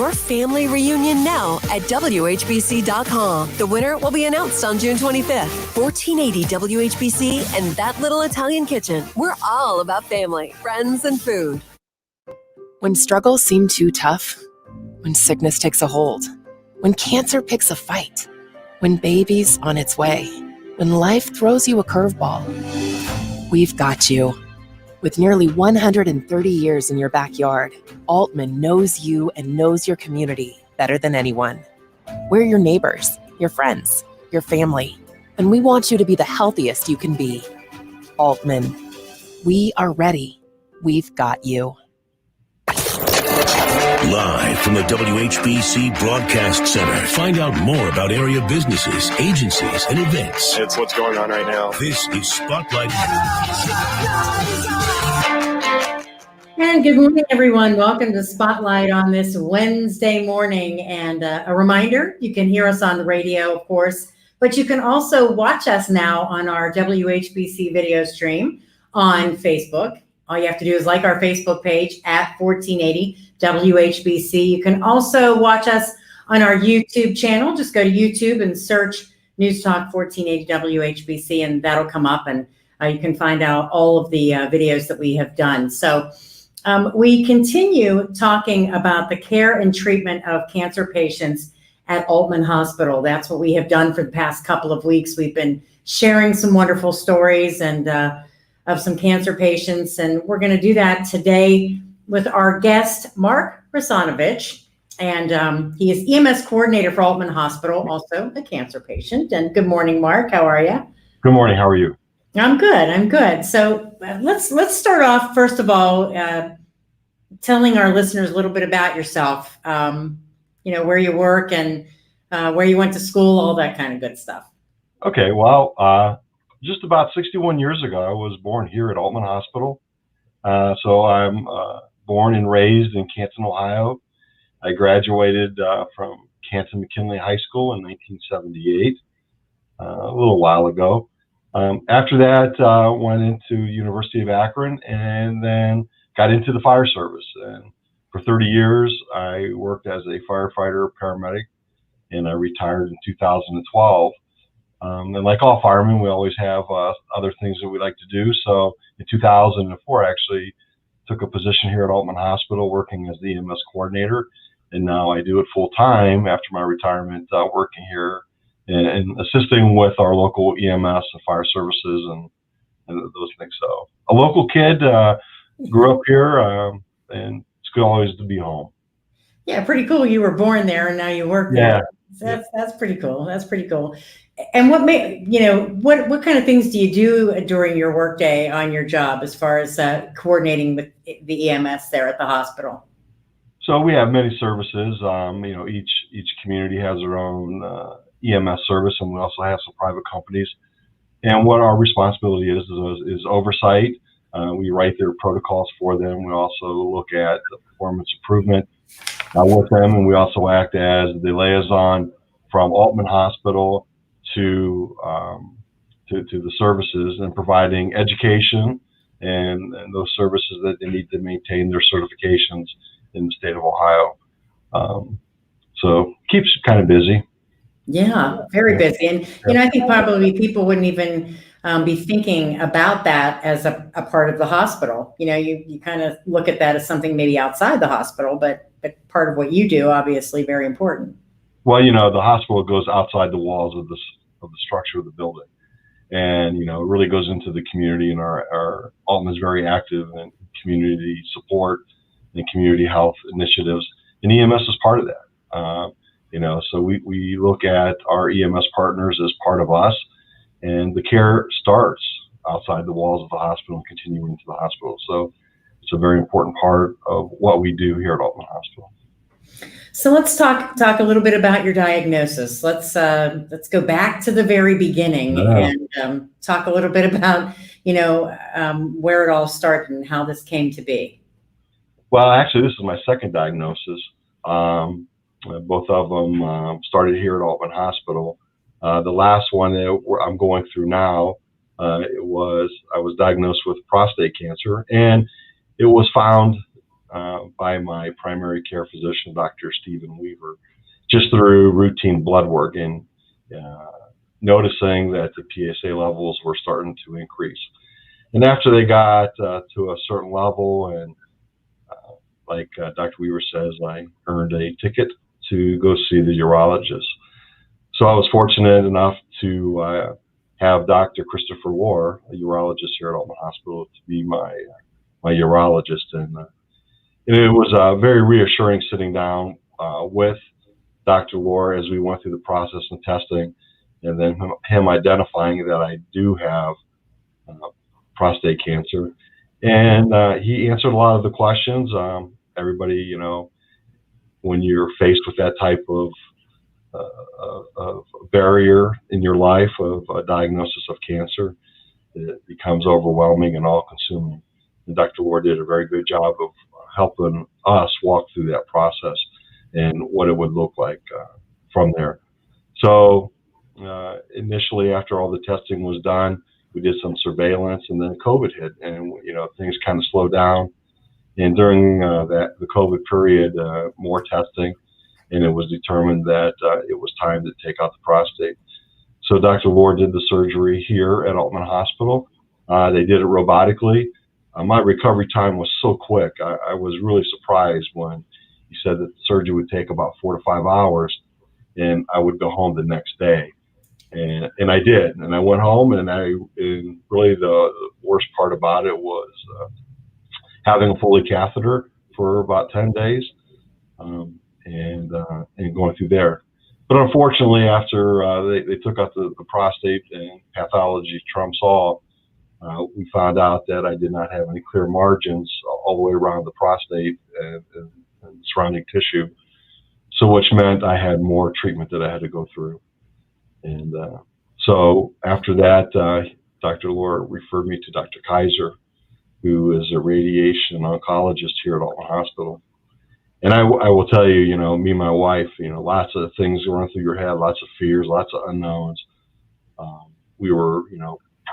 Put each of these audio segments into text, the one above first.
your family reunion now at WHBC.com. The winner will be announced on June 25th. 1480 WHBC and That Little Italian Kitchen. We're all about family, friends, and food. When struggles seem too tough, when sickness takes a hold, when cancer picks a fight, when baby's on its way, when life throws you a curveball, we've got you. With nearly 130 years in your backyard, Aultman knows you and knows your community better than anyone. We're your neighbors, your friends, your family, and we want you to be the healthiest you can be. Aultman, we are ready. We've got you. Live from the WHBC Broadcast Center. Find out more about area businesses, agencies, and events. It's what's going on right now. This is Spotlight. And good morning, everyone. Welcome to Spotlight on this Wednesday morning. And a reminder, you can hear us on the radio, of course, but you can also watch us now on our WHBC video stream on Facebook. All you have to do is like our Facebook page at 1480 WHBC. You can also watch us on our YouTube channel. Just go to YouTube and search News Talk 1480 WHBC, and that'll come up, and you can find out all of the videos that we have done. So we continue talking about the care and treatment of cancer patients at Aultman Hospital. That's what we have done for the past couple of weeks. We've been sharing some wonderful stories and of some cancer patients, and we're going to do that today with our guest, Mark Rasanovich, and he is EMS coordinator for Aultman Hospital, also a cancer patient. And good morning, Mark. How are you? Good morning. How are you? I'm good. So let's start off, first of all, telling our listeners a little bit about yourself, where you work and where you went to school, all that kind of good stuff. Okay. Well, just about 61 years ago, I was born here at Aultman Hospital. So I'm born and raised in Canton, Ohio. I graduated from Canton McKinley High School in 1978, a little while ago. After that, went into University of Akron and then got into the fire service. And for 30 years, I worked as a firefighter, paramedic, and I retired in 2012. And like all firemen, we always have other things that we like to do. So in 2004, I actually took a position here at Aultman Hospital working as the EMS coordinator. And now I do it full time after my retirement, working here and assisting with our local EMS and fire services and those things. So a local kid, grew up here, and it's good always to be home. Yeah, pretty cool. You were born there and now you work there. Yeah. That's pretty cool. That's pretty cool. And what what kind of things do you do during your workday on your job as far as coordinating with the EMS there at the hospital? So we have many services. Each community has their own EMS service, and we also have some private companies. And what our responsibility is oversight. We write their protocols for them. We also look at the performance improvement with them, and we also act as the liaison from Aultman Hospital to the services and providing education and those services that they need to maintain their certifications in the state of Ohio. So keeps kind of busy. Yeah, very busy. And, I think probably people wouldn't even be thinking about that as a part of the hospital. You kind of look at that as something maybe outside the hospital, but part of what you do, obviously very important. Well, the hospital goes outside the walls of the structure of the building. And, it really goes into the community, and our Aultman is very active in community support and community health initiatives. And EMS is part of that. So we look at our EMS partners as part of us, and the care starts outside the walls of the hospital and continuing into the hospital. So it's a very important part of what we do here at Aultman Hospital. So let's talk a little bit about your diagnosis. Let's go back to the very beginning and talk a little bit about where it all started and how this came to be. Well, actually, this is my second diagnosis. Both of them started here at Aultman Hospital. The last one that I'm going through now, I was diagnosed with prostate cancer, and it was found by my primary care physician, Dr. Stephen Weaver, just through routine blood work and noticing that the PSA levels were starting to increase. And after they got to a certain level, and like Dr. Weaver says, I earned a ticket to go see the urologist. So I was fortunate enough to have Dr. Christopher War, a urologist here at Aultman Hospital, to be my urologist. And it was very reassuring sitting down with Dr. War as we went through the process and testing, and then him identifying that I do have prostate cancer. And he answered a lot of the questions. Everybody, when you're faced with that type of barrier in your life of a diagnosis of cancer, it becomes overwhelming and all-consuming. And Dr. Ward did a very good job of helping us walk through that process and what it would look like from there. So initially, after all the testing was done, we did some surveillance, and then COVID hit, and things kind of slowed down. And during the COVID period, more testing, and it was determined that it was time to take out the prostate. So Dr. Ward did the surgery here at Aultman Hospital. They did it robotically. My recovery time was so quick. I was really surprised when he said that the surgery would take about 4 to 5 hours, and I would go home the next day. And I did. And I went home, and really the worst part about it was having a Foley catheter for about 10 days and going through there. But unfortunately, after they took out the prostate and pathology trumps all, we found out that I did not have any clear margins all the way around the prostate and surrounding tissue. So which meant I had more treatment that I had to go through. And so after that, Dr. Lohr referred me to Dr. Kaiser, who is a radiation oncologist here at Aultman Hospital. And I will tell you, me and my wife, lots of things run through your head, lots of fears, lots of unknowns. We were,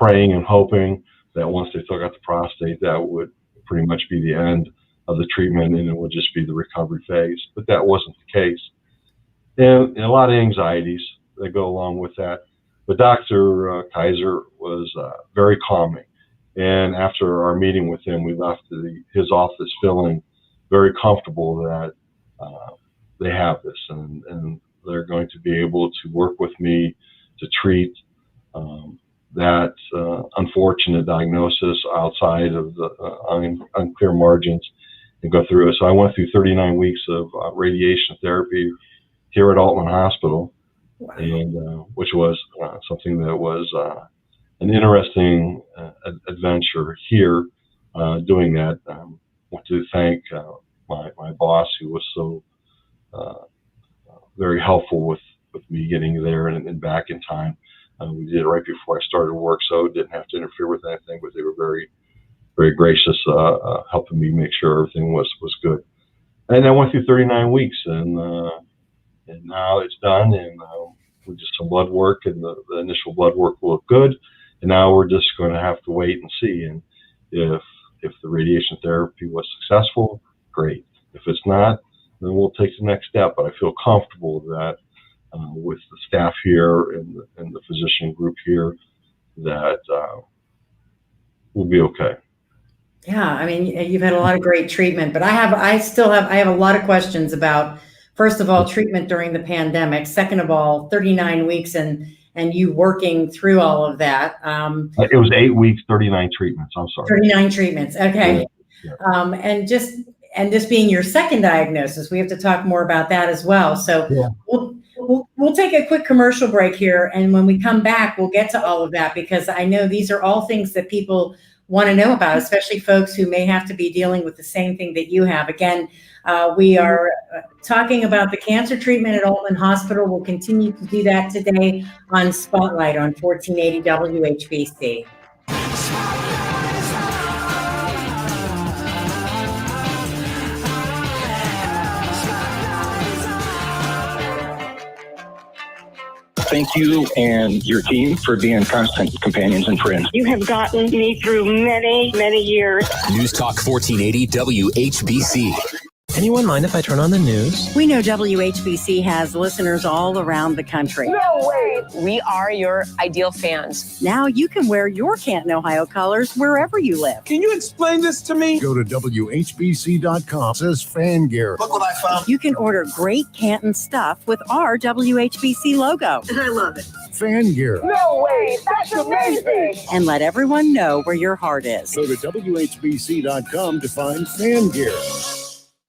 praying and hoping that once they took out the prostate, that would pretty much be the end of the treatment and it would just be the recovery phase. But that wasn't the case. And a lot of anxieties that go along with that. But Dr. Kaiser was very calming. And after our meeting with him, we left his office feeling very comfortable that they have this and they're going to be able to work with me to treat that unfortunate diagnosis outside of the unclear margins and go through it. So I went through 39 weeks of radiation therapy here at Aultman Hospital. Wow. And which was something that was an interesting adventure here doing that. I want to thank my boss, who was so very helpful with me getting there and back in time. We did it right before I started work, so didn't have to interfere with anything, but they were very, very gracious, helping me make sure everything was good. And I went through 39 weeks, and now it's done, and we did some blood work, and the initial blood work looked good, and now we're just going to have to wait and see. And if the radiation therapy was successful, great. If it's not, then we'll take the next step. But I feel comfortable that with the staff here and the physician group here, that we'll be okay. Yeah, I mean, you've had a lot of great treatment, but I have a lot of questions about, first of all, treatment during the pandemic. Second of all, 39 weeks and you working through all of that. It was 8 weeks, 39 treatments. I'm sorry. 39 treatments. Okay. Yeah. And this being your second diagnosis, we have to talk more about that as well. So yeah. We'll take a quick commercial break here. And when we come back, we'll get to all of that, because I know these are all things that people want to know about, especially folks who may have to be dealing with the same thing that you have. Again, we are talking about the cancer treatment at Aultman Hospital. We'll continue to do that today on Spotlight on 1480 WHBC. Thank you and your team for being constant companions and friends. You have gotten me through many, many years. News Talk 1480 WHBC. Anyone mind if I turn on the news? We know WHBC has listeners all around the country. No way! We are your ideal fans. Now you can wear your Canton, Ohio colors wherever you live. Can you explain this to me? Go to WHBC.com. It says fan gear. Look what I found. You can order great Canton stuff with our WHBC logo. And I love it. Fan gear. No way! That's amazing! And let everyone know where your heart is. Go to WHBC.com to find fan gear.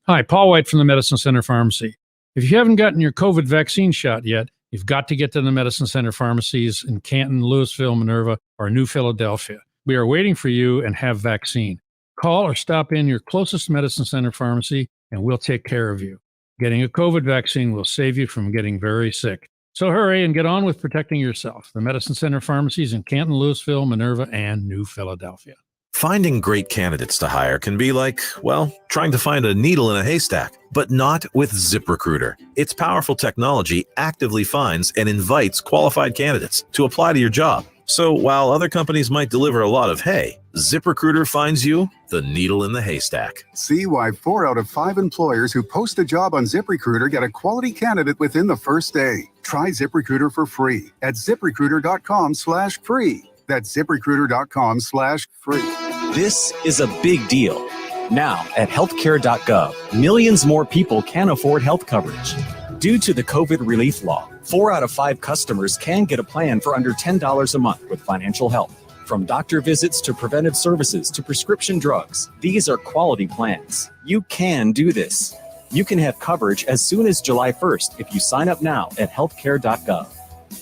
Hi, Paul White from the Medicine Center Pharmacy. If you haven't gotten your COVID vaccine shot yet, you've got to get to the Medicine Center pharmacies in Canton, Louisville, Minerva, or New Philadelphia. We are waiting for you and have vaccine. Call or stop in your closest Medicine Center pharmacy, and we'll take care of you. Getting a COVID vaccine will save you from getting very sick. So hurry and get on with protecting yourself. The Medicine Center pharmacies in Canton, Louisville, Minerva, and New Philadelphia. Finding great candidates to hire can be like, well, trying to find a needle in a haystack, but not with ZipRecruiter. Its powerful technology actively finds and invites qualified candidates to apply to your job. So while other companies might deliver a lot of hay, ZipRecruiter finds you the needle in the haystack. See why 4 out of 5 employers who post a job on ZipRecruiter get a quality candidate within the first day. Try ZipRecruiter for free at ZipRecruiter.com/free. That's ZipRecruiter.com/free. This is a big deal. Now, at healthcare.gov, millions more people can afford health coverage. Due to the COVID relief law, 4 out of 5 customers can get a plan for under $10 a month with financial help. From doctor visits to preventive services to prescription drugs, these are quality plans. You can do this. You can have coverage as soon as July 1st if you sign up now at healthcare.gov.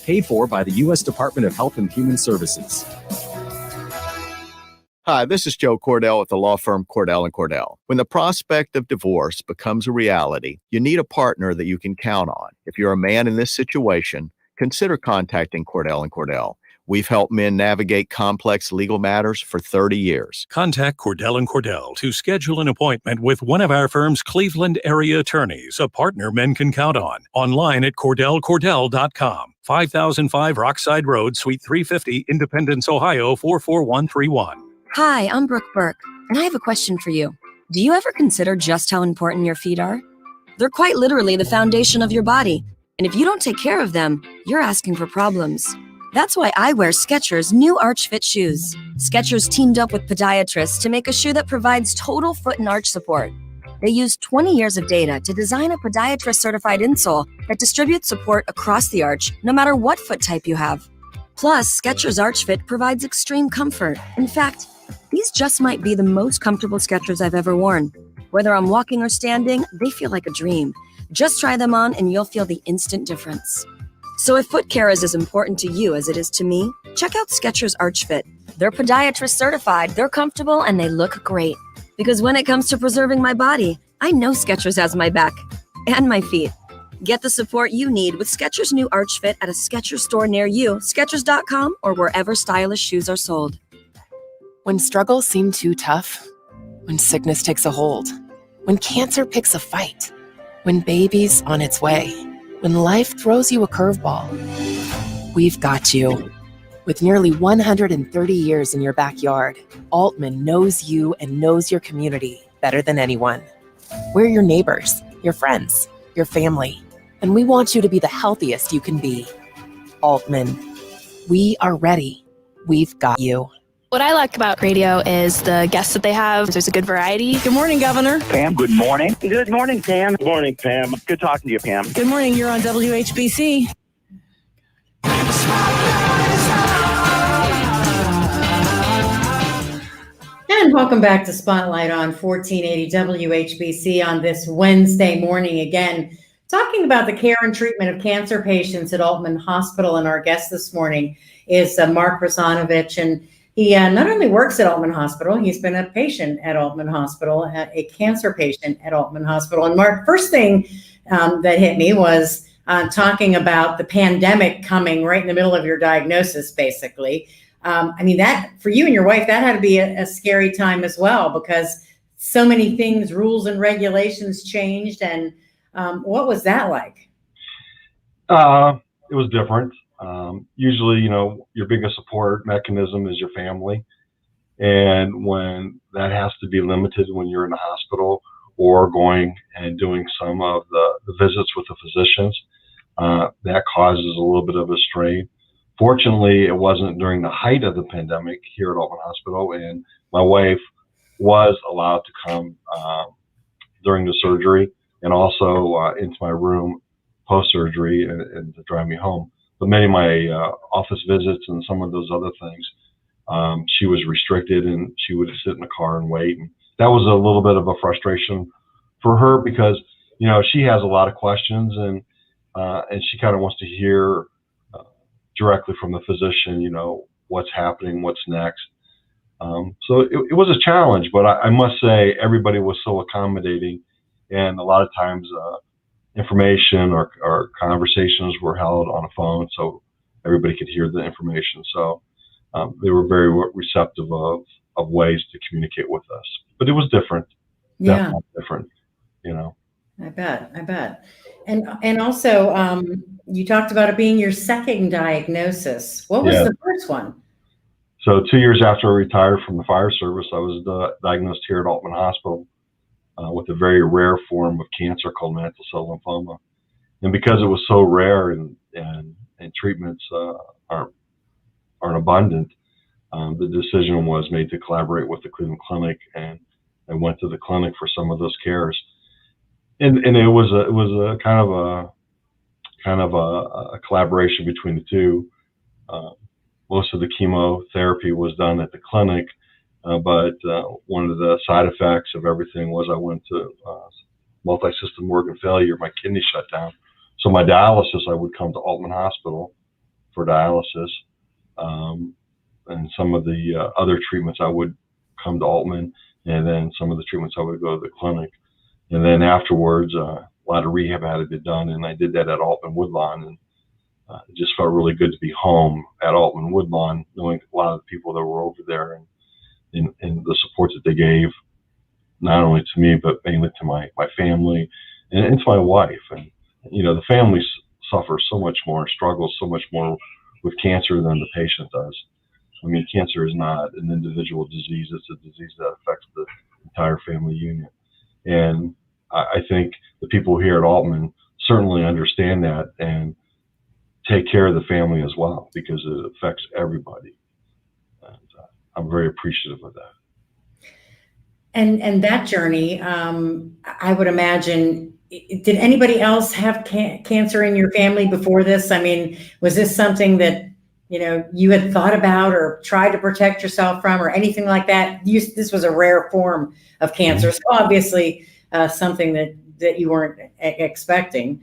Paid for by the U.S. Department of Health and Human Services. Hi, this is Joe Cordell with the law firm Cordell & Cordell. When the prospect of divorce becomes a reality, you need a partner that you can count on. If you're a man in this situation, consider contacting Cordell & Cordell. We've helped men navigate complex legal matters for 30 years. Contact Cordell & Cordell to schedule an appointment with one of our firm's Cleveland area attorneys, a partner men can count on. Online at CordellCordell.com. 5005 Rockside Road, Suite 350, Independence, Ohio, 44131. Hi, I'm Brooke Burke, and I have a question for you. Do you ever consider just how important your feet are? They're quite literally the foundation of your body, and if you don't take care of them, you're asking for problems. That's why I wear Skechers' new Arch Fit shoes. Skechers teamed up with podiatrists to make a shoe that provides total foot and arch support. They used 20 years of data to design a podiatrist-certified insole that distributes support across the arch, no matter what foot type you have. Plus, Skechers Arch Fit provides extreme comfort. In fact, these just might be the most comfortable Skechers I've ever worn. Whether I'm walking or standing, they feel like a dream. Just try them on and you'll feel the instant difference. So if foot care is as important to you as it is to me, check out Skechers Arch Fit. They're podiatrist certified, they're comfortable, and they look great. Because when it comes to preserving my body, I know Skechers has my back and my feet. Get the support you need with Skechers' new Arch Fit at a Skechers store near you, Skechers.com, or wherever stylish shoes are sold. When struggles seem too tough, when sickness takes a hold, when cancer picks a fight, when baby's on its way, when life throws you a curveball, we've got you. With nearly 130 years in your backyard, Aultman knows you and knows your community better than anyone. We're your neighbors, your friends, your family, and we want you to be the healthiest you can be. Aultman, we are ready. We've got you. What I like about radio is the guests that they have. There's a good variety. Good morning, Governor. Pam, good morning. Good morning, Pam. Good morning, Pam. Good talking to you, Pam. Good morning. You're on WHBC. And welcome back to Spotlight on 1480 WHBC on this Wednesday morning. Again, talking about the care and treatment of cancer patients at Aultman Hospital. And our guest this morning is Mark Rasanovich. And he not only works at Aultman Hospital, he's been a patient at Aultman Hospital, a cancer patient at Aultman Hospital. And Mark, first thing that hit me was talking about the pandemic coming right in the middle of your diagnosis, basically. I mean, that for you and your wife, that had to be a scary time as well, because so many things, rules and regulations changed. And what was that like? It was different. Usually, your biggest support mechanism is your family. And when that has to be limited when you're in the hospital or going and doing some of the visits with the physicians, that causes a little bit of a strain. Fortunately, it wasn't during the height of the pandemic here at Aultman Hospital, and my wife was allowed to come during the surgery and also into my room post-surgery and to drive me home. But many of my office visits and some of those other things, she was restricted, and she would sit in the car and wait. And that was a little bit of a frustration for her because, she has a lot of questions and she kind of wants to hear directly from the physician, what's happening, what's next. So it was a challenge, but I must say everybody was so accommodating, and a lot of times information or conversations were held on a phone so everybody could hear the information. So they were very receptive of ways to communicate with us, but it was different. Yeah. Definitely different, I bet. And also, you talked about it being your second diagnosis. What was the first one? So 2 years after I retired from the fire service, I was diagnosed here at Aultman Hospital with a very rare form of cancer called mantle cell lymphoma. And because it was so rare and treatments aren't abundant, the decision was made to collaborate with the Cleveland Clinic, and I went to the clinic for some of those cares. And it was a kind of a collaboration between the two. Most of the chemotherapy was done at the clinic, but one of the side effects of everything was I went to multi-system organ failure. My kidney shut down. So my dialysis, I would come to Aultman Hospital for dialysis. And some of the other treatments, I would come to Aultman, and then some of the treatments I would go to the clinic. And then afterwards, a lot of rehab had to be done, and I did that at Aultman Woodlawn. And it just felt really good to be home at Aultman Woodlawn, knowing a lot of the people that were over there and the support that they gave, not only to me, but mainly to my family and to my wife. And, the family suffers so much more, struggles so much more with cancer than the patient does. I mean, cancer is not an individual disease. It's a disease that affects the entire family unit. And I think the people here at Aultman certainly understand that and take care of the family as well, because it affects everybody. And I'm very appreciative of that. And that journey, I would imagine, did anybody else have cancer in your family before this? I mean, was this something that, you had thought about or tried to protect yourself from or anything like that? This was a rare form of cancer. So obviously something that you weren't expecting.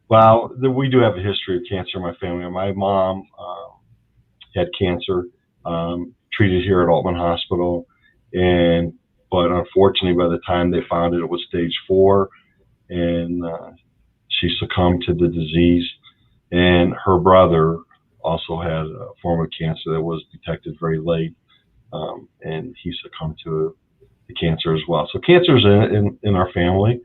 Well, we do have a history of cancer in my family. My mom had cancer, treated here at Aultman Hospital, but unfortunately, by the time they found it, it was stage 4, and she succumbed to the disease. And her brother also had a form of cancer that was detected very late, and he succumbed to the cancer as well. So cancer is in our family.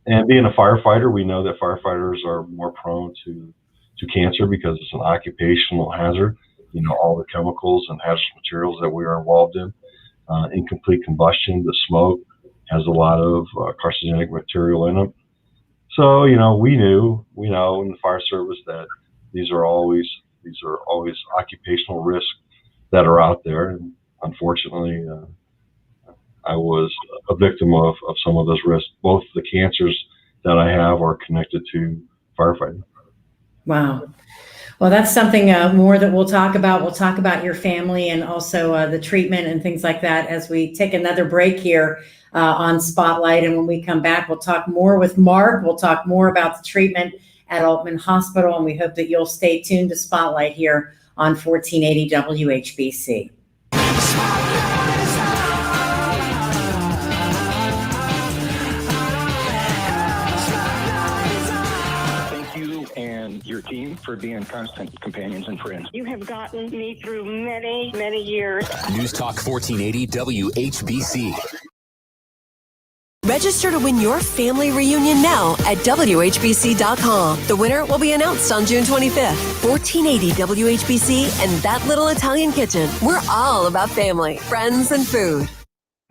And being a firefighter, we know that firefighters are more prone to cancer because it's an occupational hazard. All the chemicals and hazardous materials that we are involved in. Incomplete combustion, the smoke has a lot of carcinogenic material in it. So, we know in the fire service that these are always occupational risks that are out there. And unfortunately, I was a victim of some of those risks. Both the cancers that I have are connected to firefighting. Wow. Well, that's something more that we'll talk about. We'll talk about your family and also the treatment and things like that as we take another break here on Spotlight. And when we come back, we'll talk more with Mark. We'll talk more about the treatment at Aultman Hospital. And we hope that you'll stay tuned to Spotlight here on 1480 WHBC. And your team for being constant companions and friends. You have gotten me through many, many years. News Talk 1480 WHBC. Register to win your family reunion now at WHBC.com. The winner will be announced on June 25th. 1480 WHBC and That Little Italian Kitchen. We're all about family, friends, and food.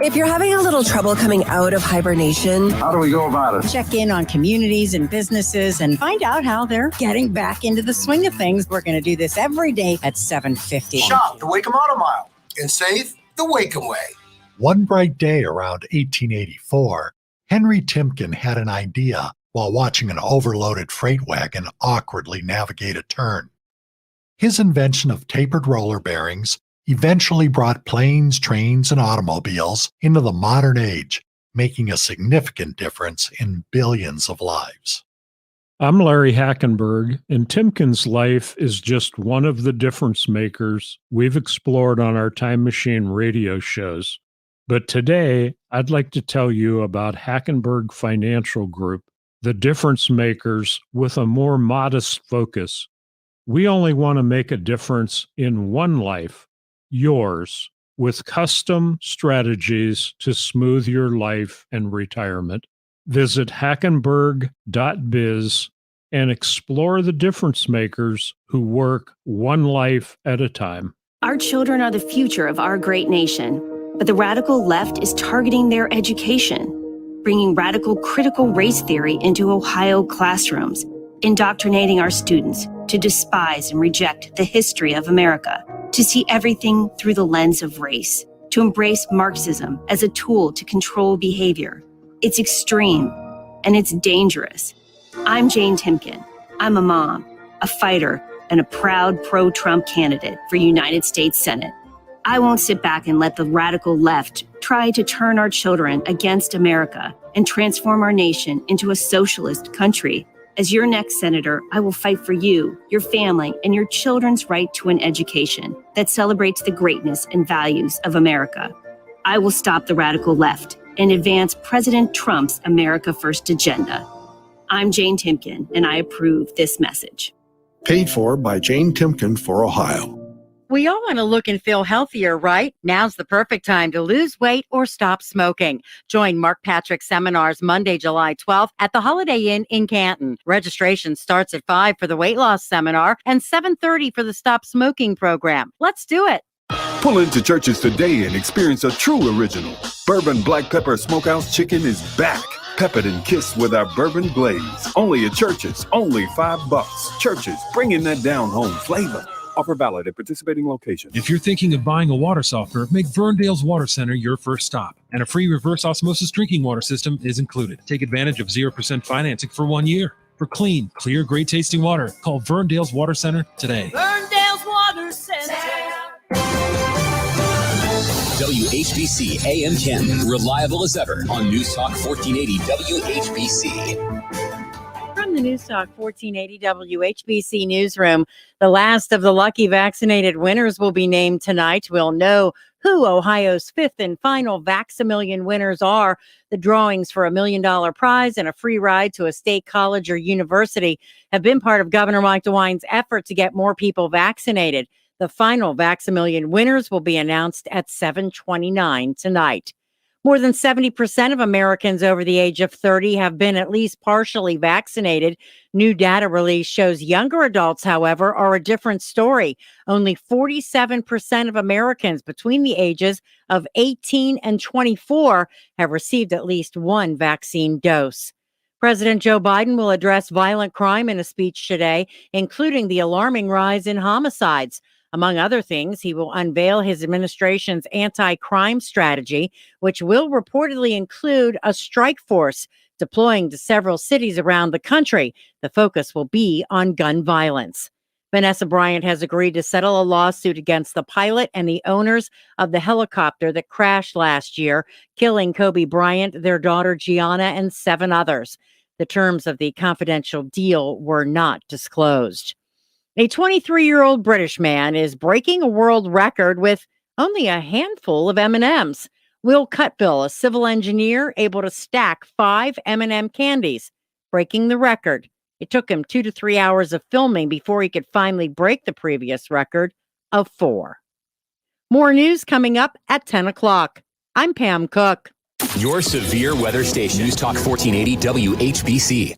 If you're having a little trouble coming out of hibernation, how do we go about it? Check in on communities and businesses and find out how they're getting back into the swing of things. We're going to do this every day at 7:50. Shop the Wacom Auto Mile and save the Wacom way. One bright day around 1884, Henry Timken had an idea while watching an overloaded freight wagon awkwardly navigate a turn. His invention of tapered roller bearings eventually brought planes, trains, and automobiles into the modern age, making a significant difference in billions of lives. I'm Larry Hackenberg, and Timken's life is just one of the difference makers we've explored on our Time Machine radio shows. But today, I'd like to tell you about Hackenberg Financial Group, the difference makers with a more modest focus. We only want to make a difference in one life, yours, with custom strategies to smooth your life and retirement. Visit hackenberg.biz and explore the difference makers who work one life at a time. Our children are the future of our great nation. But the radical left is targeting their education, bringing radical critical race theory into Ohio classrooms, indoctrinating our students to despise and reject the history of America, to see everything through the lens of race, to embrace Marxism as a tool to control behavior. It's extreme and it's dangerous. I'm Jane Timken. I'm a mom, a fighter, and a proud pro-Trump candidate for United States Senate. I won't sit back and let the radical left try to turn our children against America and transform our nation into a socialist country. As your next senator, I will fight for you, your family, and your children's right to an education that celebrates the greatness and values of America. I will stop the radical left and advance President Trump's America First agenda. I'm Jane Timken, and I approve this message. Paid for by Jane Timken for Ohio. We all want to look and feel healthier, right? Now's the perfect time to lose weight or stop smoking. Join Mark Patrick seminars Monday, July 12th at the Holiday Inn in Canton. Registration starts at 5 for the weight loss seminar and 7:30 for the stop smoking program. Let's do it. Pull into Church's today and experience a true original. Bourbon Black Pepper Smokehouse Chicken is back. Peppered and kissed with our bourbon glaze. Only at Church's, only $5. Church's, bringing that down home flavor. Offer valid at participating locations. If you're thinking of buying a water softener, make Ferndale's Water Center your first stop. And a free reverse osmosis drinking water system is included. Take advantage of 0% financing for 1 year. For clean, clear, great tasting water, call Ferndale's Water Center today. Ferndale's Water Center. WHBC AM 10, reliable as ever on News Talk 1480 WHBC. From the News Talk 1480 WHBC newsroom, the last of the lucky vaccinated winners will be named tonight. We'll know who Ohio's fifth and final Vax-A-Million winners are. The drawings for $1 million prize and a free ride to a state college or university have been part of Governor Mike DeWine's effort to get more people vaccinated. The final Vax-A-Million winners will be announced at 7:29 tonight. More than 70% of Americans over the age of 30 have been at least partially vaccinated. New data release shows younger adults, however, are a different story. Only 47% of Americans between the ages of 18 and 24 have received at least one vaccine dose. President Joe Biden will address violent crime in a speech today, including the alarming rise in homicides. Among other things, he will unveil his administration's anti-crime strategy, which will reportedly include a strike force deploying to several cities around the country. The focus will be on gun violence. Vanessa Bryant has agreed to settle a lawsuit against the pilot and the owners of the helicopter that crashed last year, killing Kobe Bryant, their daughter Gianna, and 7 others. The terms of the confidential deal were not disclosed. A 23-year-old British man is breaking a world record with only a handful of M&Ms. Will Cutbill, a civil engineer, able to stack 5 M&M candies, breaking the record. It took him 2 to 3 hours of filming before he could finally break the previous record of 4. More news coming up at 10 o'clock. I'm Pam Cook. Your severe weather station. News Talk 1480 WHBC.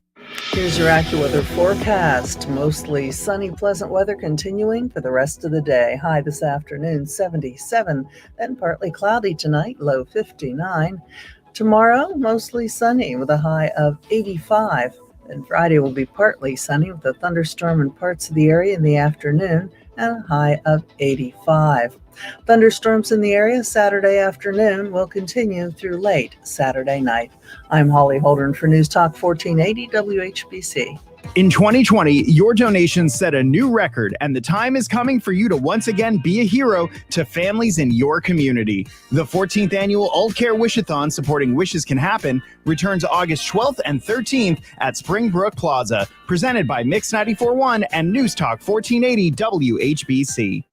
Here's your AccuWeather forecast. Mostly sunny, pleasant weather continuing for the rest of the day. High this afternoon, 77. Then partly cloudy tonight, low 59. Tomorrow, mostly sunny with a high of 85. And Friday will be partly sunny with a thunderstorm in parts of the area in the afternoon and a high of 85. Thunderstorms in the area Saturday afternoon will continue through late Saturday night. I'm Holly Holdren for News Talk 1480 WHBC. In 2020, your donations set a new record, and the time is coming for you to once again be a hero to families in your community. The 14th annual Alt Care Wishathon supporting Wishes Can Happen returns August 12th and 13th at Springbrook Plaza, presented by Mix 94.1 and News Talk 1480 WHBC.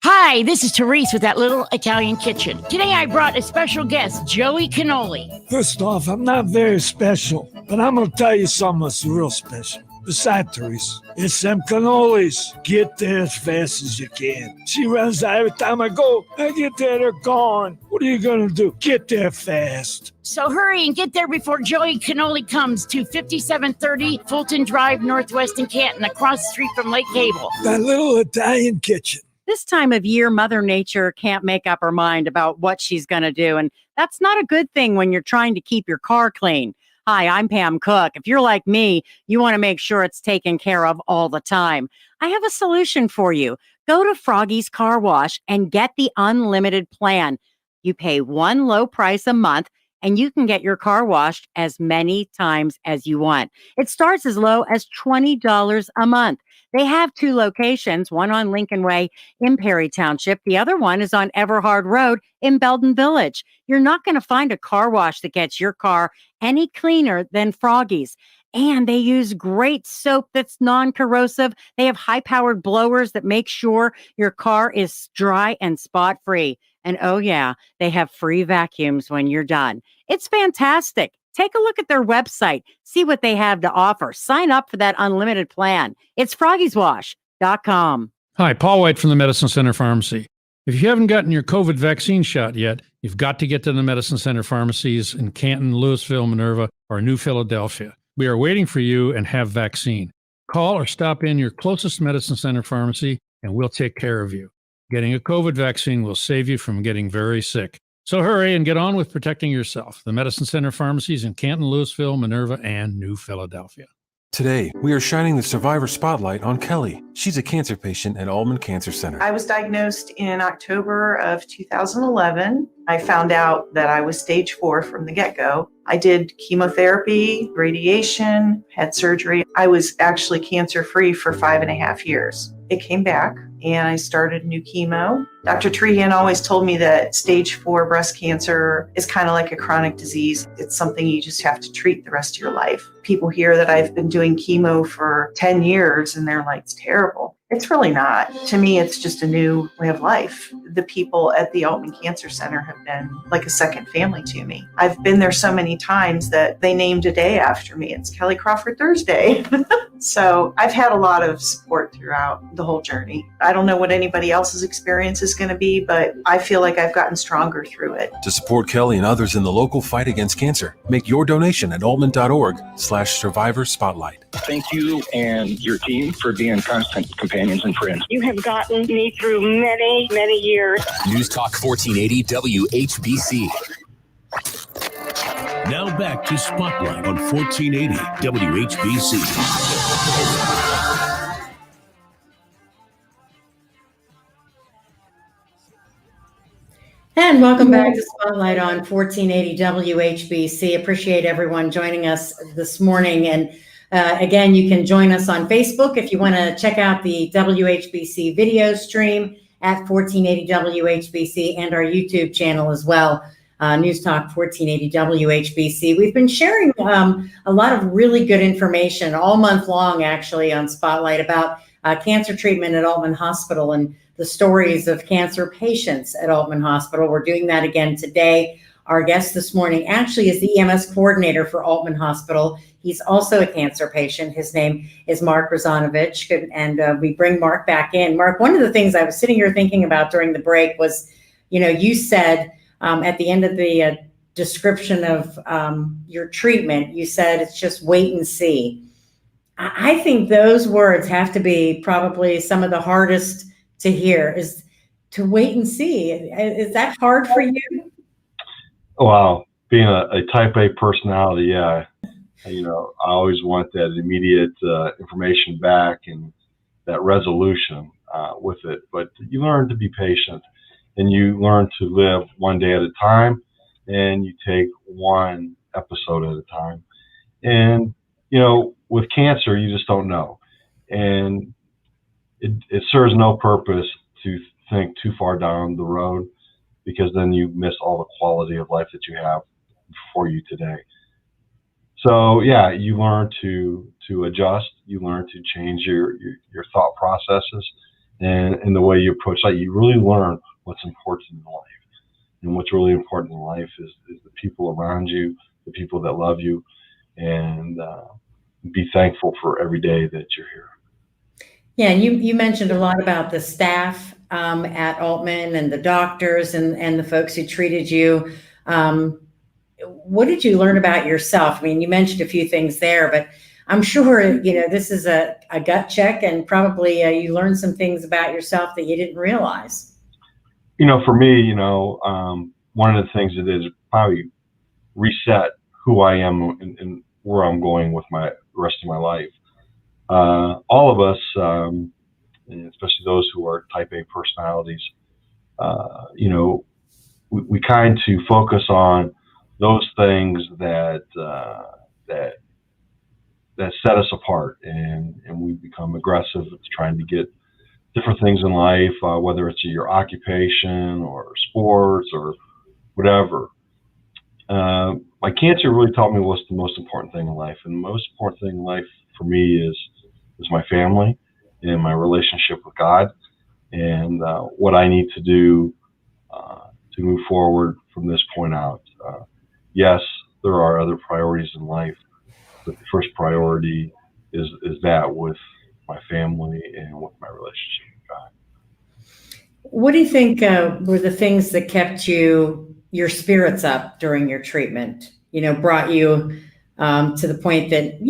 Hi, this is Therese with That Little Italian Kitchen. Today I brought a special guest, Joey Cannoli. First off, I'm not very special, but I'm going to tell you something that's real special. Besides Therese, it's them cannolis. Get there as fast as you can. She runs out every time I go. I get there, they're gone. What are you going to do? Get there fast. So hurry and get there before Joey Cannoli comes to 5730 Fulton Drive, Northwest in Canton, across the street from Lake Cable. That Little Italian Kitchen. This time of year, Mother Nature can't make up her mind about what she's going to do. And that's not a good thing when you're trying to keep your car clean. Hi, I'm Pam Cook. If you're like me, you want to make sure it's taken care of all the time. I have a solution for you. Go to Froggy's Car Wash and get the unlimited plan. You pay one low price a month, and you can get your car washed as many times as you want. It starts as low as $20 a month. They have two locations, one on Lincoln Way in Perry Township. The other one is on Everhard Road in Belden Village. You're not going to find a car wash that gets your car any cleaner than Froggy's. And they use great soap that's non-corrosive. They have high-powered blowers that make sure your car is dry and spot-free. And oh yeah, they have free vacuums when you're done. It's fantastic. Take a look at their website. See what they have to offer. Sign up for that unlimited plan. It's froggieswash.com. Hi, Paul White from the Medicine Center Pharmacy. If you haven't gotten your COVID vaccine shot yet, you've got to get to the Medicine Center pharmacies in Canton, Louisville, Minerva, or New Philadelphia. We are waiting for you and have vaccine. Call or stop in your closest Medicine Center pharmacy, and we'll take care of you. Getting a COVID vaccine will save you from getting very sick. So hurry and get on with protecting yourself. The Medicine Center pharmacies in Canton, Louisville, Minerva, and New Philadelphia. Today, we are shining the survivor spotlight on Kelly. She's a cancer patient at Aultman Cancer Center. I was diagnosed in October of 2011. I found out that I was stage 4 from the get-go. I did chemotherapy, radiation, had surgery. I was actually cancer-free for 5.5 years. It came back and I started new chemo. Dr. Trehan always told me that stage 4 breast cancer is kind of like a chronic disease. It's something you just have to treat the rest of your life. People hear that I've been doing chemo for 10 years and they're like, it's terrible. It's really not. To me, it's just a new way of life. The people at the Aultman Cancer Center have been like a second family to me. I've been there so many times that they named a day after me. It's Kelly Crawford Thursday. So I've had a lot of support throughout the whole journey. I don't know what anybody else's experience is going to be, but I feel like I've gotten stronger through it. To support Kelly and others in the local fight against cancer, make your donation at aultman.org/survivor spotlight. Thank you and your team for being constant companions and friends. You have gotten me through many, many years. News Talk 1480 WHBC. Now back to Spotlight on 1480 WHBC. And welcome back to Spotlight on 1480 WHBC. Appreciate everyone joining us this morning. And again, you can join us on Facebook if you want to check out the WHBC video stream at 1480 WHBC and our YouTube channel as well, News Talk 1480 WHBC. We've been sharing a lot of really good information all month long, actually, on Spotlight about cancer treatment at Aultman Hospital and the stories of cancer patients at Aultman Hospital. We're doing that again today. Our guest this morning actually is the EMS coordinator for Aultman Hospital. He's also a cancer patient. His name is Mark Rozanovich, and we bring Mark back in. Mark, one of the things I was sitting here thinking about during the break was, you know, you said at the end of the description of your treatment. You said it's just wait and see. I think those words have to be probably some of the hardest to hear, is to wait and see. Is that hard for you? Wow. Being a type A personality, yeah. I always want that immediate information back and that resolution with it. But you learn to be patient, and you learn to live one day at a time, and you take one episode at a time. And, with cancer, you just don't know. And it serves no purpose to think too far down the road, because then you miss all the quality of life that you have for you today. So yeah, you learn to adjust, you learn to change your thought processes and the way you approach life. You really learn what's important in life. And what's really important in life is the people around you, the people that love you, and be thankful for every day that you're here. Yeah, and you mentioned a lot about the staff at Aultman and the doctors and the folks who treated you. What did you learn about yourself? I mean, you mentioned a few things there, but I'm sure, this is a gut check, and probably you learned some things about yourself that you didn't realize. For me, one of the things that is probably reset who I am and where I'm going with the rest of my life. All of us, and especially those who are type A personalities, we kind to focus on those things that set us apart, and we become aggressive at trying to get different things in life, whether it's your occupation or sports or whatever. My cancer really taught me what's the most important thing in life, and the most important thing in life for me is my family and my relationship with God, and what I need to do to move forward from this point out. Yes, there are other priorities in life, but the first priority is that with my family and with my relationship with God. What do you think were the things that kept your spirits up during your treatment? Brought you to the point that,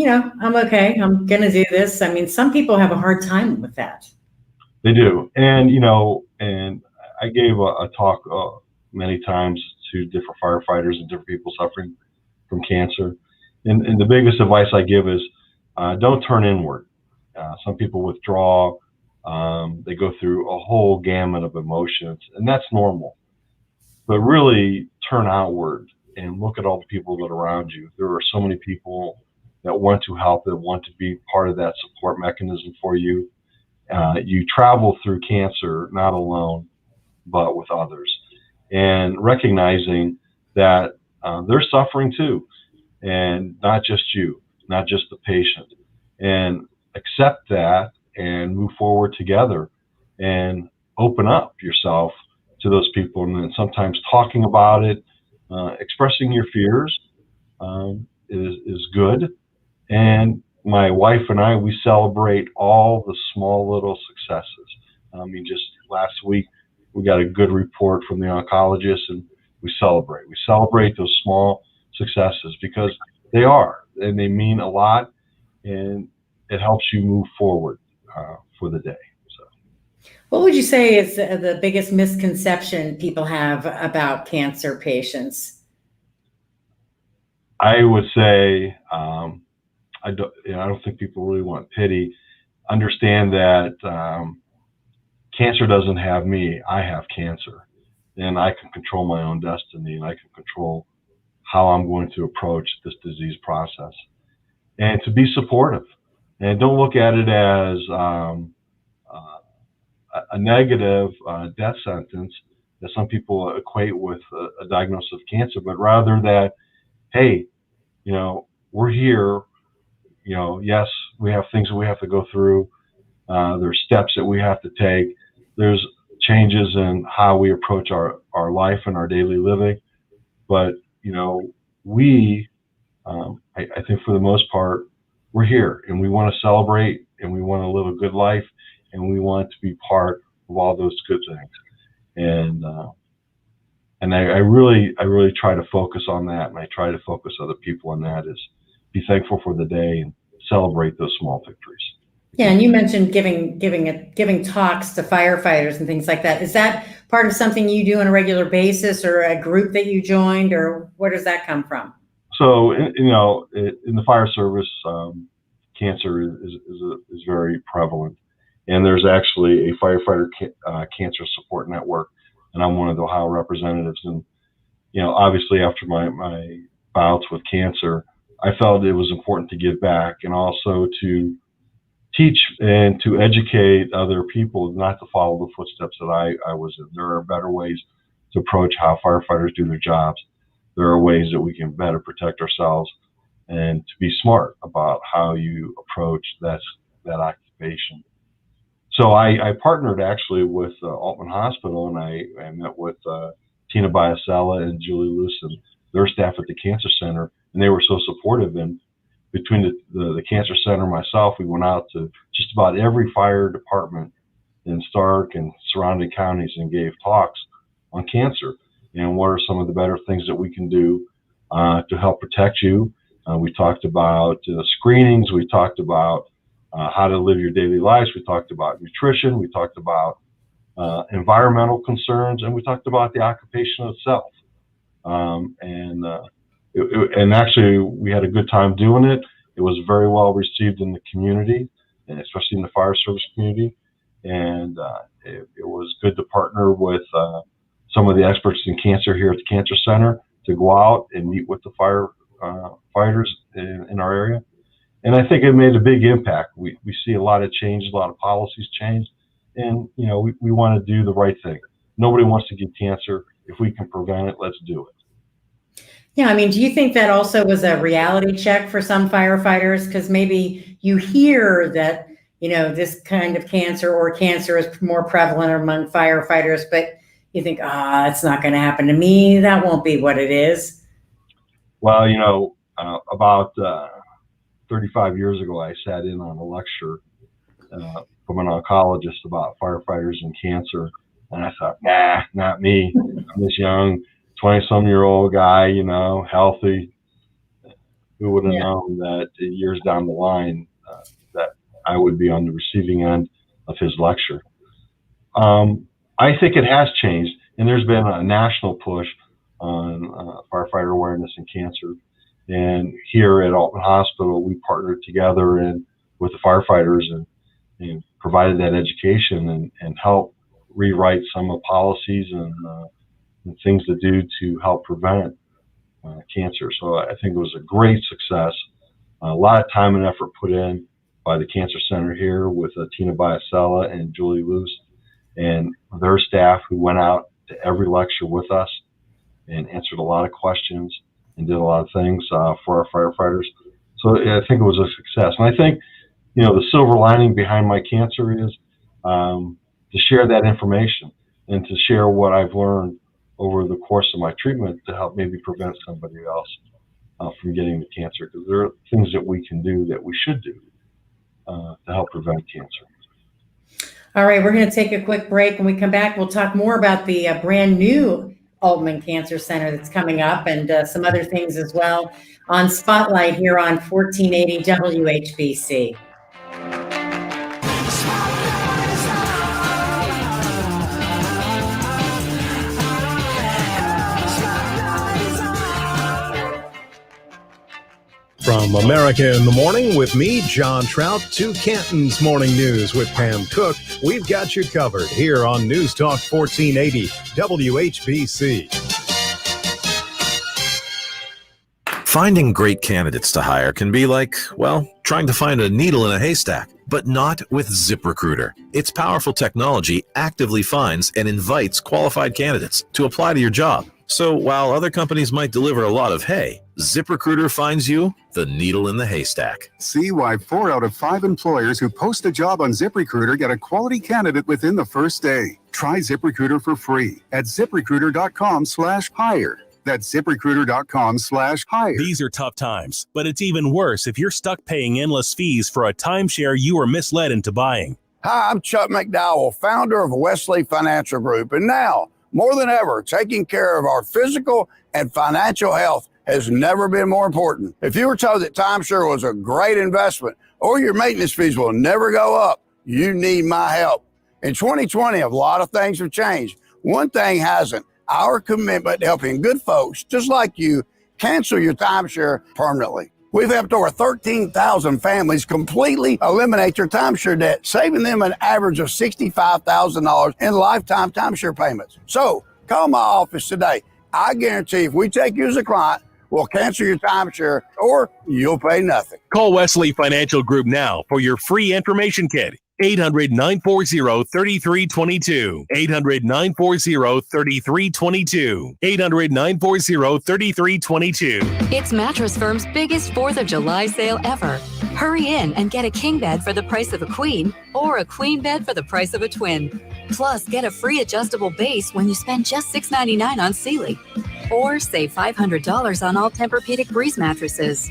I'm okay, I'm going to do this. I mean, some people have a hard time with that. They do. And, and I gave a talk many times to different firefighters and different people suffering from cancer. And the biggest advice I give is don't turn inward. Some people withdraw. They go through a whole gamut of emotions, and that's normal. But really turn outward and look at all the people that are around you. There are so many people that want to help, that want to be part of that support mechanism for you. You travel through cancer not alone, but with others, and recognizing that they're suffering too, and not just you, not just the patient, and accept that and move forward together and open up yourself to those people. And then sometimes talking about it, expressing your fears is good. And my wife and I, we celebrate all the small little successes. I mean, just last week, we got a good report from the oncologist, and we celebrate. We celebrate those small successes because they are, and they mean a lot, and it helps you move forward for the day. So, what would you say is the biggest misconception people have about cancer patients? I would say I don't think people really want pity. Understand that cancer doesn't have me. I have cancer, and I can control my own destiny, and I can control how I'm going to approach this disease process, and to be supportive. And don't look at it as a negative death sentence that some people equate with a diagnosis of cancer, but rather that, hey, we're here. Yes, we have things that we have to go through. There's steps that we have to take. There's changes in how we approach our life and our daily living. But, I think for the most part, we're here, and we want to celebrate, and we want to live a good life, and we want to be part of all those good things. And And I really try to focus on that, and I try to focus other people on that, is be thankful for the day and celebrate those small victories. Yeah, and you mentioned giving talks to firefighters and things like that. Is that part of something you do on a regular basis, or a group that you joined, or where does that come from? So, in the fire service, cancer is very prevalent, and there's actually a firefighter cancer support network, and I'm one of the Ohio representatives. And obviously, after my bouts with cancer, I felt it was important to give back, and also to teach and to educate other people not to follow the footsteps that I was in. There are better ways to approach how firefighters do their jobs. There are ways that we can better protect ourselves, and to be smart about how you approach that occupation. So I partnered actually with Aultman Hospital, and I met with Tina Biasella and Julie Luce and their staff at the Cancer Center, and they were so supportive. And between the Cancer Center and myself, we went out to just about every fire department in Stark and surrounding counties and gave talks on cancer and what are some of the better things that we can do to help protect you. We talked about screenings. We talked about how to live your daily lives. We talked about nutrition. We talked about environmental concerns, and we talked about the occupation itself. And actually, we had a good time doing it. It was very well received in the community, and especially in the fire service community. And it was good to partner with some of the experts in cancer here at the Cancer Center to go out and meet with the firefighters in our area. And I think it made a big impact. We see a lot of change, a lot of policies change, and we want to do the right thing. Nobody wants to get cancer. If we can prevent it, let's do it. Yeah, I mean, do you think that also was a reality check for some firefighters? Because maybe you hear that, this kind of cancer or cancer is more prevalent among firefighters, but you think, it's not going to happen to me. That won't be what it is. Well, about 35 years ago, I sat in on a lecture from an oncologist about firefighters and cancer. And I thought, nah, not me. I'm this young 20-some-year-old guy, healthy. Who would have known that years down the line that I would be on the receiving end of his lecture? I think it has changed, and there's been a national push on firefighter awareness and cancer. And here at Aultman Hospital, we partnered together with the firefighters and provided that education and helped rewrite some of the policies and things to do to help prevent cancer. So I think it was a great success. A lot of time and effort put in by the Cancer Center here with Tina Biasella and Julie Luce and their staff, who went out to every lecture with us and answered a lot of questions and did a lot of things for our firefighters. So I think it was a success. And I think, the silver lining behind my cancer is to share that information and to share what I've learned over the course of my treatment to help maybe prevent somebody else from getting the cancer. Because there are things that we can do, that we should do to help prevent cancer. All right, we're going to take a quick break. When we come back, we'll talk more about the brand new Aultman Cancer Center that's coming up, and some other things as well on Spotlight here on 1480 WHBC. From America in the Morning with me, John Trout, to Canton's Morning News with Pam Cook, we've got you covered here on News Talk 1480 WHBC. Finding great candidates to hire can be like, trying to find a needle in a haystack, but not with ZipRecruiter. Its powerful technology actively finds and invites qualified candidates to apply to your job. So while other companies might deliver a lot of hay, ZipRecruiter finds you the needle in the haystack. See why 4 out of 5 employers who post a job on ZipRecruiter get a quality candidate within the first day. Try ZipRecruiter for free at ZipRecruiter.com/hire. That's ZipRecruiter.com/hire. These are tough times, but it's even worse if you're stuck paying endless fees for a timeshare you were misled into buying. Hi, I'm Chuck McDowell, founder of Wesley Financial Group, and now More than ever, taking care of our physical and financial health has never been more important. If you were told that timeshare was a great investment or your maintenance fees will never go up, you need my help. In 2020, a lot of things have changed. One thing hasn't: our commitment to helping good folks just like you cancel your timeshare permanently. We've helped over 13,000 families completely eliminate their timeshare debt, saving them an average of $65,000 in lifetime timeshare payments. So call my office today. I guarantee if we take you as a client, we'll cancel your timeshare or you'll pay nothing. Call Wesley Financial Group now for your free information kit. 800-940-3322. 800-940-3322. 800-940-3322. It's Mattress Firm's biggest 4th of July sale ever. Hurry in and get a king bed for the price of a queen or a queen bed for the price of a twin. Plus, get a free adjustable base when you spend just $6.99 on Sealy. Or save $500 on all Tempur-Pedic Breeze mattresses.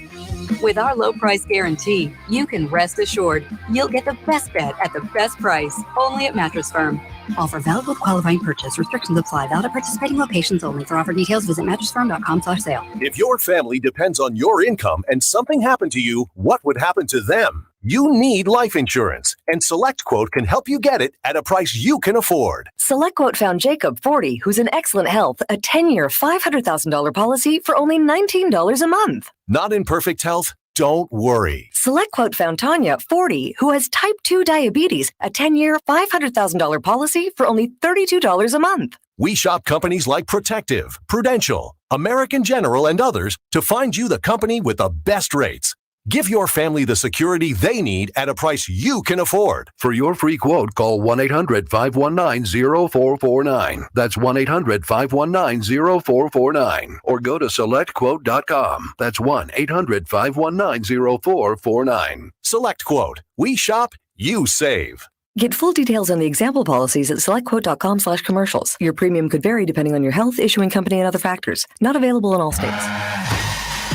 With our low price guarantee, you can rest assured you'll get the best bed at the best price, only at Mattress Firm. Offer valid with qualifying purchase. Restrictions apply. Valid at participating locations only. For offer details, visit mattressfirm.com/sale. If your family depends on your income and something happened to you, what would happen to them? You need life insurance, and SelectQuote can help you get it at a price you can afford. SelectQuote found Jacob, 40, who's in excellent health, a 10-year, $500,000 policy for only $19 a month. Not in perfect health? Don't worry. SelectQuote found Tanya, 40, who has type 2 diabetes, a 10-year, $500,000 policy for only $32 a month. We shop companies like Protective, Prudential, American General, and others to find you the company with the best rates. Give your family the security they need at a price you can afford. For your free quote, call 1-800-519-0449. That's 1-800-519-0449. Or go to SelectQuote.com. That's 1-800-519-0449. SelectQuote. We shop, you save. Get full details on the example policies at SelectQuote.com/commercials. Your premium could vary depending on your health, issuing company, and other factors. Not available in all states.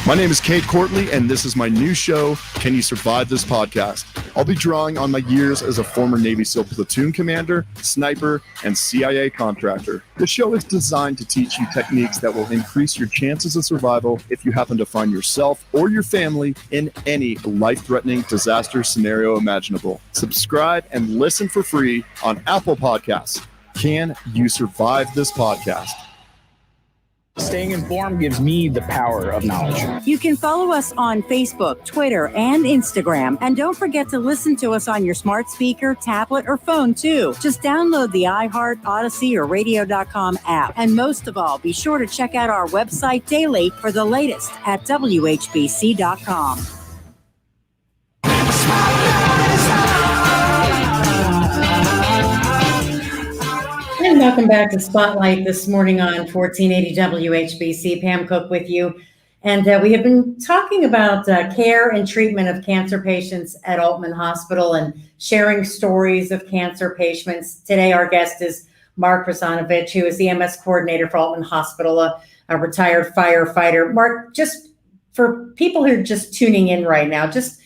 My name is Kate Courtley, and this is my new show, Can You Survive This Podcast? I'll be drawing on my years as a former Navy SEAL platoon commander, sniper, and CIA contractor. The show is designed to teach you techniques that will increase your chances of survival if you happen to find yourself or your family in any life-threatening disaster scenario imaginable. Subscribe and listen for free on Apple Podcasts. Can you survive this podcast? Staying informed gives me the power of knowledge. You can follow us on Facebook, Twitter, and Instagram. And don't forget to listen to us on your smart speaker, tablet, or phone, too. Just download the iHeart, Odyssey, or Radio.com app. And most of all, be sure to check out our website daily for the latest at WHBC.com. And welcome back to Spotlight this morning on 1480 WHBC. Pam Cook with you. And we have been talking about care and treatment of cancer patients at Aultman Hospital and sharing stories of cancer patients. Today, our guest is Mark Razanovich, who is the MS coordinator for Aultman Hospital, a retired firefighter. Mark, just for people who are just tuning in right now, just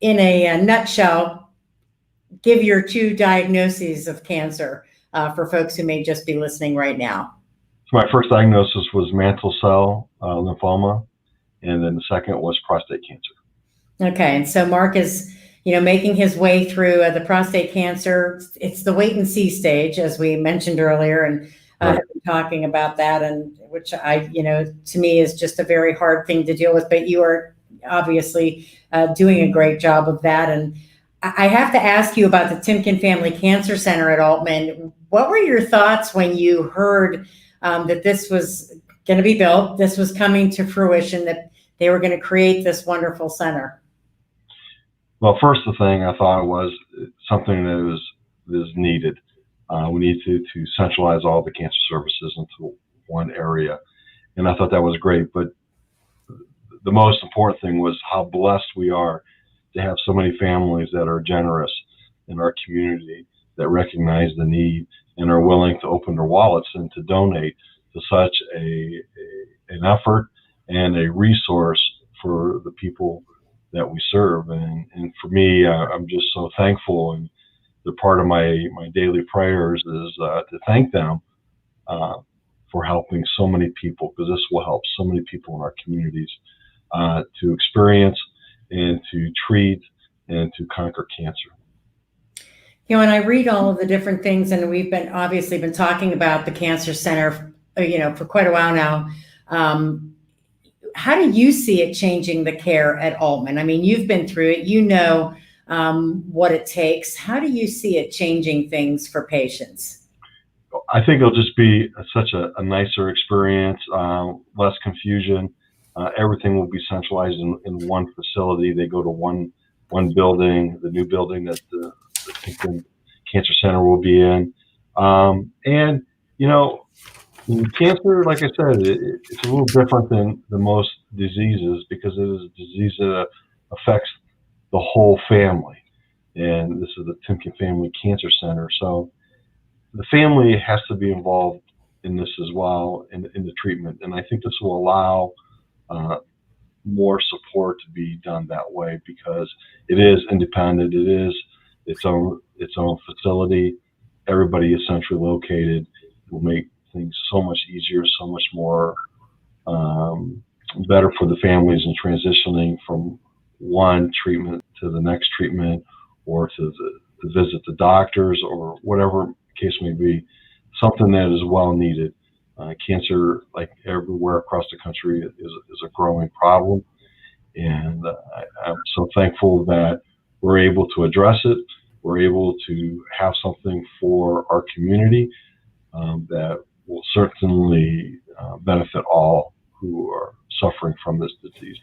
in a nutshell, give your two diagnoses of cancer for folks who may just be listening right now. So my first diagnosis was mantle cell lymphoma, and then the second was prostate cancer. Okay, and so Mark is, making his way through the prostate cancer. It's the wait and see stage, as we mentioned earlier, and have been talking about that, and which to me is just a very hard thing to deal with. But you are obviously doing a great job of that, and I have to ask you about the Timken Family Cancer Center at Aultman. What were your thoughts when you heard that this was going to be built, this was coming to fruition, that they were going to create this wonderful center? Well, first the thing I thought was something that is needed. We need to centralize all the cancer services into one area. And I thought that was great. But the most important thing was how blessed we are to have so many families that are generous in our community, that recognize the need and are willing to open their wallets and to donate to such an effort and a resource for the people that we serve. And for me, I'm just so thankful, and the part of my daily prayers is to thank them for helping so many people, because this will help so many people in our communities to experience and to treat and to conquer cancer. You know, and I read all of the different things, and we've obviously been talking about the Cancer Center, for quite a while now. How do you see it changing the care at Aultman? I mean, you've been through it, what it takes. How do you see it changing things for patients? I think it'll just be such a nicer experience, less confusion. Everything will be centralized in one facility. They go to one building, the new building that the Timken Cancer Center will be in. And, cancer, like I said, it's a little different than most diseases because it is a disease that affects the whole family. And this is the Timken Family Cancer Center. So the family has to be involved in this as well, in the treatment. And I think this will allow more support to be done that way because it is independent. It is its own facility. Everybody is centrally located. It will make things so much easier, so much more better for the families in transitioning from one treatment to the next treatment or to visit the doctors or whatever the case may be, something that is well needed. Cancer, like everywhere across the country, is a growing problem. And I'm so thankful that we're able to address it. We're able to have something for our community that will certainly benefit all who are suffering from this disease.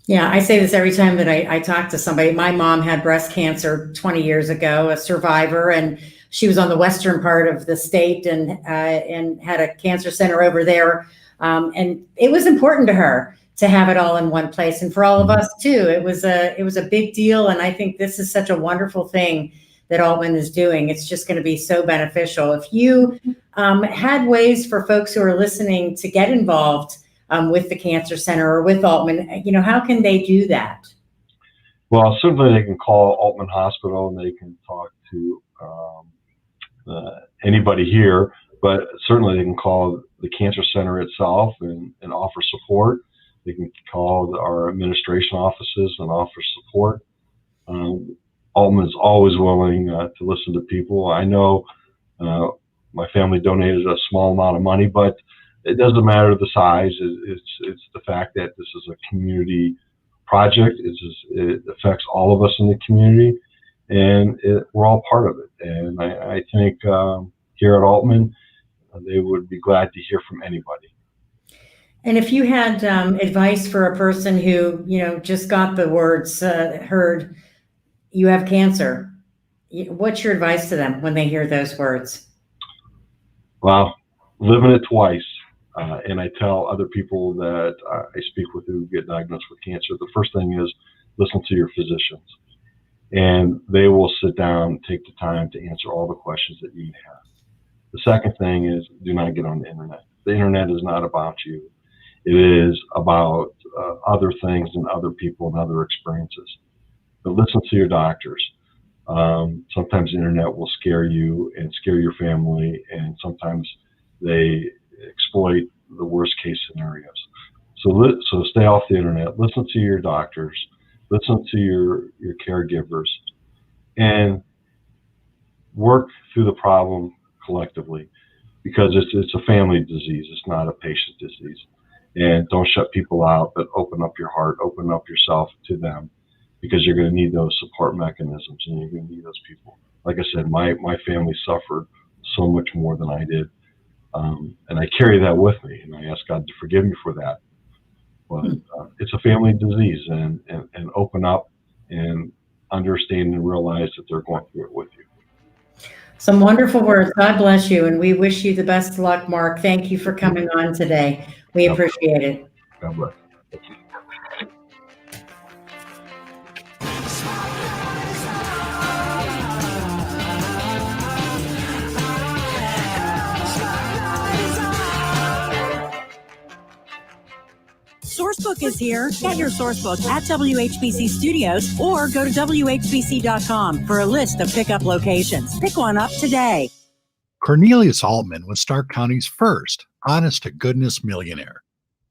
Yeah, I say this every time that I talk to somebody. My mom had breast cancer 20 years ago, a survivor, and she was on the western part of the state and had a cancer center over there. And it was important to her to have it all in one place. And for all of us too, it was a big deal. And I think this is such a wonderful thing that Aultman is doing. It's just going to be so beneficial. If you had ways for folks who are listening to get involved with the Cancer Center or with Aultman, how can they do that? Well, certainly they can call Aultman Hospital and they can talk to anybody here, but certainly they can call the Cancer Center itself and offer support. They can call our administration offices and offer support. Aultman is always willing to listen to people. I know my family donated a small amount of money, but it doesn't matter the size. It's the fact that this is a community project. It affects all of us in the community, and we're all part of it. And I think here at Aultman, they would be glad to hear from anybody. And if you had advice for a person who, just got the words heard, you have cancer, what's your advice to them when they hear those words? Well, living it twice. And I tell other people that I speak with who get diagnosed with cancer, the first thing is listen to your physicians. And they will sit down, take the time to answer all the questions that you have. The second thing is do not get on the internet. The internet is not about you. It is about other things and other people and other experiences. But listen to your doctors. Sometimes the internet will scare you and scare your family, and sometimes they exploit the worst case scenarios. So stay off the internet, listen to your doctors, listen to your caregivers, and work through the problem collectively, because it's a family disease, it's not a patient disease. And don't shut people out, but open up your heart, open up yourself to them, because you're going to need those support mechanisms and you're going to need those people. Like I said, my family suffered so much more than I did. And I carry that with me, and I ask God to forgive me for that. But it's a family disease, and open up and understand and realize that they're going through it with you. Some wonderful words. God bless you, and we wish you the best luck, Mark. Thank you for coming on today. We appreciate it. God bless. Thank you. Sourcebook is here. Get your Sourcebook at WHBC Studios or go to WHBC.com for a list of pickup locations. Pick one up today. Cornelius Aultman was Stark County's first honest-to-goodness millionaire.